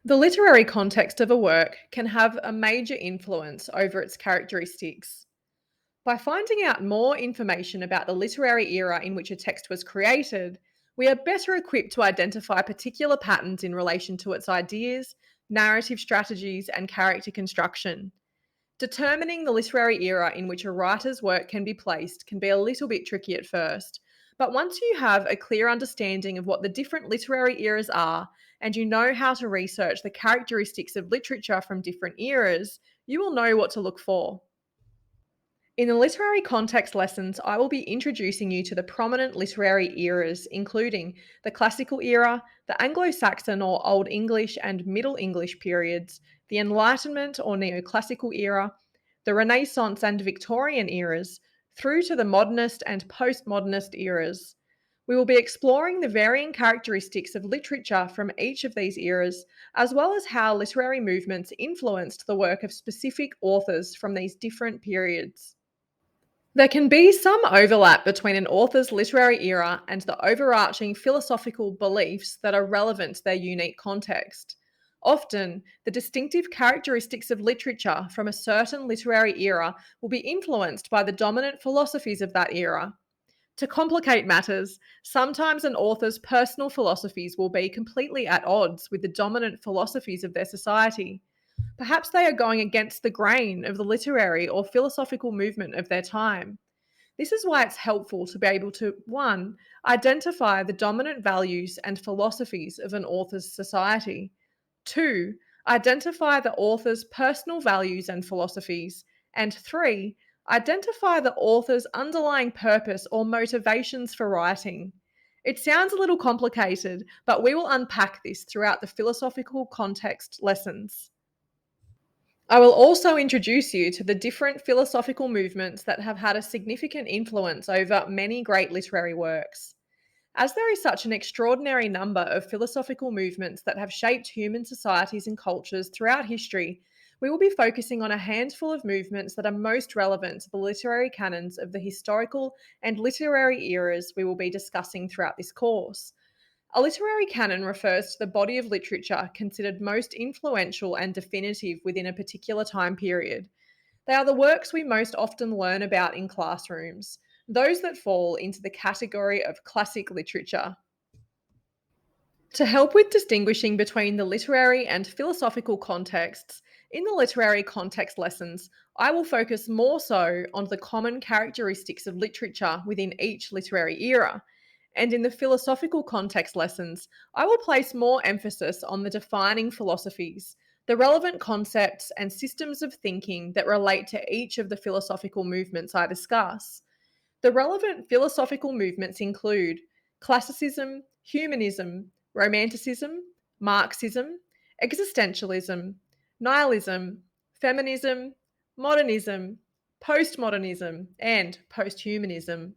The literary context of a work can have a major influence over its characteristics. By finding out more information about the literary era in which a text was created, we are better equipped to identify particular patterns in relation to its ideas, narrative strategies, and character construction. Determining the literary era in which a writer's work can be placed can be a little bit tricky at first, but once you have a clear understanding of what the different literary eras are and you know how to research the characteristics of literature from different eras, you will know what to look for. In the literary context lessons, I will be introducing you to the prominent literary eras, including the Classical era, the Anglo Saxon or Old English and Middle English periods, the Enlightenment or Neoclassical era, the Renaissance and Victorian eras, through to the Modernist and Postmodernist eras. We will be exploring the varying characteristics of literature from each of these eras, as well as how literary movements influenced the work of specific authors from these different periods. There can be some overlap between an author's literary era and the overarching philosophical beliefs that are relevant to their unique context. Often, the distinctive characteristics of literature from a certain literary era will be influenced by the dominant philosophies of that era. To complicate matters, sometimes an author's personal philosophies will be completely at odds with the dominant philosophies of their society. Perhaps they are going against the grain of the literary or philosophical movement of their time. This is why it's helpful to be able to 1. Identify the dominant values and philosophies of an author's society, 2. Identify the author's personal values and philosophies, and 3. Identify the author's underlying purpose or motivations for writing. It sounds a little complicated, but we will unpack this throughout the philosophical context lessons. I will also introduce you to the different philosophical movements that have had a significant influence over many great literary works. As there is such an extraordinary number of philosophical movements that have shaped human societies and cultures throughout history, we will be focusing on a handful of movements that are most relevant to the literary canons of the historical and literary eras we will be discussing throughout this course. A literary canon refers to the body of literature considered most influential and definitive within a particular time period. They are the works we most often learn about in classrooms, those that fall into the category of classic literature. To help with distinguishing between the literary and philosophical contexts, in the literary context lessons, I will focus more so on the common characteristics of literature within each literary era. And in the philosophical context lessons, I will place more emphasis on the defining philosophies, the relevant concepts and systems of thinking that relate to each of the philosophical movements I discuss. The relevant philosophical movements include classicism, humanism, romanticism, Marxism, existentialism, nihilism, feminism, modernism, postmodernism, and posthumanism.